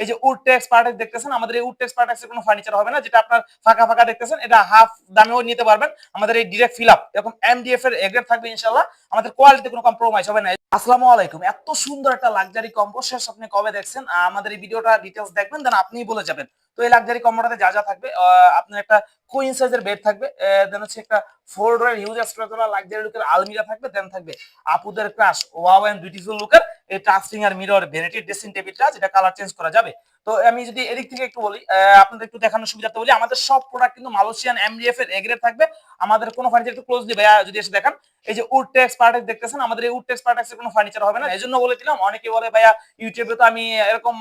এই যে would text Partex দেখতেছেন, আমাদের এই উড টেক্স পার্টেক্সের কোনো ফার্নিচার হবে না, যেটা আপনার ফাঁকা ফাঁকা দেখতেছেন এটা হাফ দামেও নিতে পারবেন। আমাদের এই ডিরেক্ট ফিল আপ এরকম এমডিএফ এর এগ্রেড থাকবে ইনশাআল্লাহ, আমাদের কোয়ালিটিতে কোনো কম্প্রোমাইজ হবে না। আসসালামু আলাইকুম। এত সুন্দর একটা লাক্সারি কম্বো শেষ আপনি কবে দেখছেন? আমাদের এই ভিডিওটা ডিটেইলস দেখবেন, দেন আপনিই বলে যাবেন। তো এই লাক্সারি কম্বোটাতে যা যা থাকবে, আপনার একটা কুইন সাইজের বেড থাকবে, দেন হচ্ছে একটা 4 ডোরের হিউজ স্ট্রাকচারাল লাক্সারি লুকের আলমিরা থাকবে, দেন থাকবে আপুদের ক্রাশ ওয়াও এন্ড বিউটিফুল লুকের এই টাচিং আর মিরর ভ্যানিটি ড্রেসিং টেবিলটা, যেটা কালার চেঞ্জ করা যাবে। তো আমি যদি এদিক থেকে একটু বলি, আপনাদের একটু দেখানোর সুবিধাতে বলি, আমাদের সব প্রোডাক্ট কিন্তু মালয়েশিয়ান এমডিএফ এর এ গ্রেড থাকবে। আমাদের কোনো ফার্নিচার একটু ক্লোজলি ভাইয়া যদি এসে দেখান, এই যে উড টেক্স পার্টেক্স দেখতেছেন, আমাদের এই উড টেক্স পার্টেক্সের কোনো ফার্নিচার হবে না। এজন্য বলেছিলাম, অনেকে বলে ভাইয়া ইউটিউবে তো আমি এরকম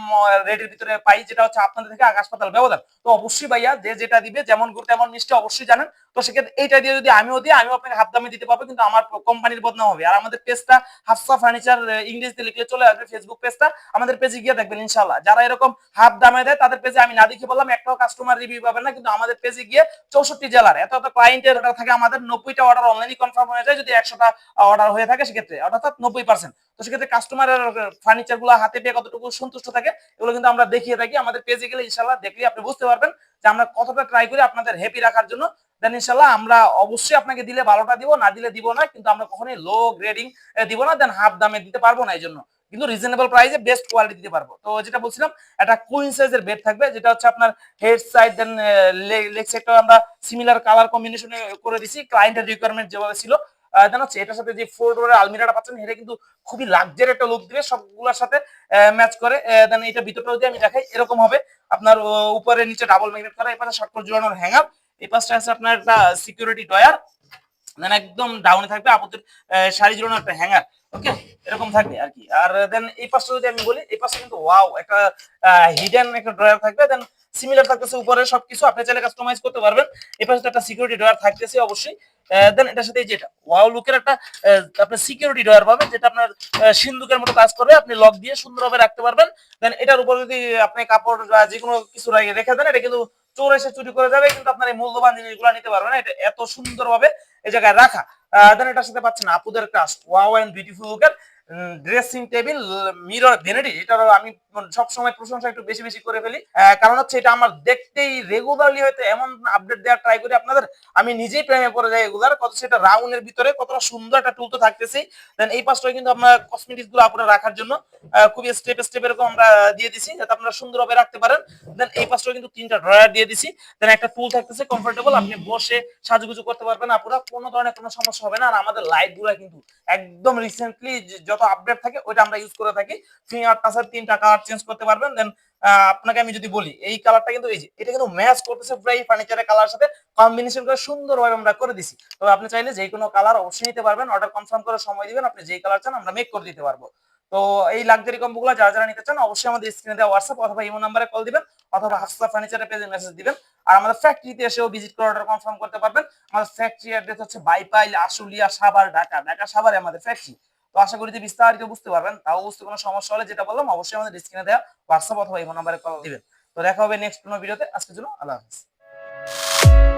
রেটের ভিতরে পাই যেটা হচ্ছে আপনাদের থেকে আকাশ পাতাল ব্যবধান। তো অবশ্যই ভাইয়া যে যেটা দিবে, যেমন গুড় তেমন মিষ্টি, অবশ্যই জানেন। তো সেক্ষেত্রে এইটা দিয়ে যদি আমিও দিই, আমিও আপনাকে হাফ দামে দিতে পারবো, কিন্তু আমার কোম্পানির বদনাম হবে। আর আমাদের পেজটা হাফসা ফার্নিচার ইংরেজিতে লিখলে চলে আসবে, ফেসবুক পেজটা, আমাদের পেজে গিয়ে দেখবেন ইনশাআল্লাহ। যারা এরকম হাফ দামে দেয় তাদের পেজে আমি না দেখে বললাম একটাও কাস্টমার রিভিউ পাবেন না, কিন্তু আমাদের পেজে গিয়ে 64 জেলার এত এত ক্লায়েন্টের অর্ডার থাকে, আমাদের 90টা অর্ডার অনলাইনে কনফার্ম হয়ে যায়। যদি 100টা অর্ডার হয়ে থাকে সেক্ষেত্রে অর্থাৎ 90%। তো সেক্ষেত্রে কাস্টমারের ফার্নিচার গুলো হাতে পেয়ে কতটুকু সন্তুষ্ট থাকে এগুলো কিন্তু আমরা দেখিয়ে থাকি। আমাদের পেজে গেলে ইনশাআল্লাহ দেখলে আপনি বুঝতে পারবেন যে আমরা কতটা ট্রাই করি আপনাদের হ্যাপি রাখার জন্য। দেন ইনশাআল্লাহ আমরা অবশ্যই আপনাকে দিলে ভালোটা দিব, না দিলে দিব না, কিন্তু আমরা কখনোই লো গ্রেডিং দিব না, দেন হাফ দামে দিতে পারবো না। এই জন্য কিন্তু রিজনেবল প্রাইসে বেস্ট কোয়ালিটি দিতে পারবো। তো যেটা বলছিলাম, একটা কুইন সাইজের বেড থাকবে, যেটা হচ্ছে আপনার হেড সাইড দেন লেগ সাইডটা আমরা সিমিলার কালার কম্বিনেশনে করে দিছি, ক্লায়েন্টের রিকোয়ারমেন্ট যেভাবে ছিল। দেন হচ্ছে এটার সাথে যে 4 ডোরের আলমিরাটা পাচ্ছেন, এটা কিন্তু খুবই লাক্সারি একটা লুক দিবে, সবগুলোর সাথে ম্যাচ করে। দেন এটা ভিতরটা যদি আমি দেখাই, এরকম হবে আপনার উপরে নিচে ডাবল ম্যাগনেট করা, এই পাশে শর্টকাট ঝুলানোর হ্যাঙ্গার, এই পাশটা আছে আপনার একটা সিকিউরিটি ডয়ার, দেন একদম ডাউনে থাকবে আপনাদের শাড়ি ঝুলানোর একটা হ্যাঙ্গার। ওকে, এরকম থাকবে আর কি। আর দেন এই পাশটা যদি আমি বলি, এই পাশে কিন্তু ওয়াও একটা হিডেন একটা ড্রয়ার থাকবে, দেন সিমিলার থাকতেছে উপরে সবকিছু, আপনি চাইলে কাস্টমাইজ করতে পারবেন। এই পাশে একটা সিকিউরিটি ড্রয়ার থাকতেছে অবশ্যই। দেন এটার সাথে যেটা ওয়াও লুকের একটা আপনার সিকিউরিটি ড্রয়ার পাবেন, যেটা আপনার সিন্ধুকের মতো কাজ করবে, আপনি লক দিয়ে সুন্দরভাবে রাখতে পারবেন। দেন এটার উপর যদি আপনি কাপড় যে কোনো কিছু রেখে দেন, এটা কিন্তু চোর এসে চুরি করে যাবে, কিন্তু আপনার এই মূল্যবান জিনিসগুলো নিতে পারবে না। এটা এত সুন্দরভাবে এই জায়গায় রাখা। দেন এটার সাথে পাচ্ছেন আপুদের ক্রাশ ওয়াও এন্ড বিউটিফুল লুকের ড্রেসিং টেবিল মিরর ভ্যানিটি। এটার আমি সবসময় প্রশংসা একটু বেশি বেশি করে ফেলি, কারণ হচ্ছে এটা আমার দেখতেই রেগুলারলি হয়তো এমন আপডেট দেওয়ার ট্রাই করি আপনাদের, আমি নিজেই প্রেমে পড়ে যাই এগুলার। কত সেটা রাউন্ডের ভিতরে কতটা সুন্দর একটা টুল তো থাকতেছি। দেন এই পাশটায় কিন্তু আপনার কসমেটিক্স গুলো আপনারা রাখার জন্য খুবই স্টেপ স্টেপ এরকম আমরা দিয়ে দিছি, যাতে আপনারা সুন্দরভাবে রাখতে পারেন। দেন এই পাশটায় কিন্তু 3টা ড্রয়ার দিয়ে দিছি, দেন একটা টুল থাকতেছে কমফোর্টেবল, আপনি বসে সাজুগুজু করতে পারবেন, আপুরা কোনো ধরনের কোনো সমস্যা হবে না। আর আমাদের লাইট গুলা কিন্তু একদম রিসেন্টলি যত আপডেট থাকে ওইটা আমরা ইউজ করে থাকি। ফিঙ্গার টাচের 3টা কালার চেঞ্জ করতে পারবেন। দেন আপনাকে আমি যদি বলি, এই কালারটা কিন্তু এই যে এটা কিন্তু ম্যাচ করতেছে পুরো এই ফার্নিচারের কালার সাথে, কম্বিনেশন করে সুন্দরভাবে আমরা করে দিছি। তো আপনি চাইলে যে কোনো কালার অবশ্যই নিতে পারবেন, অর্ডার কনফার্ম করে সময় দিবেন, আপনি যেই কালার চান আমরা মেক করে দিতে পারবো। তো এই লাক্সারি কম্বোগুলো যারা যারা নিতে চান অবশ্যই আমাদের স্ক্রিনে দেওয়া হোয়াটসঅ্যাপ অথবা ইমো নাম্বারে কল দিবেন, অথবা হাফসা ফার্নিচারের পেজে মেসেজ দিবেন। আর আমাদের ফ্যাক্টরিতে এসেও ভিজিট করে অর্ডার কনফার্ম করতে পারবেন। আমাদের ফ্যাক্টরি অ্যাড্রেস হচ্ছে বাইপাইল, আশুলিয়া, সাভার, ঢাকা। ঢাকা সাভারে আমাদের ফ্যাক্টরি। তো আশা করি যে বিস্তারিত বুঝতে পারবেন। তাও বুঝতে কোনো সমস্যা হলে যেটা বললাম অবশ্যই আমাদের স্ক্রিনে দেওয়া হোয়াটসঅ্যাপ অথবা ইমো নাম্বারে কল দিবেন। তো দেখা হবে নেক্সট কোনো ভিডিওতে। আজকের জন্য আল্লাহ হাফেজ।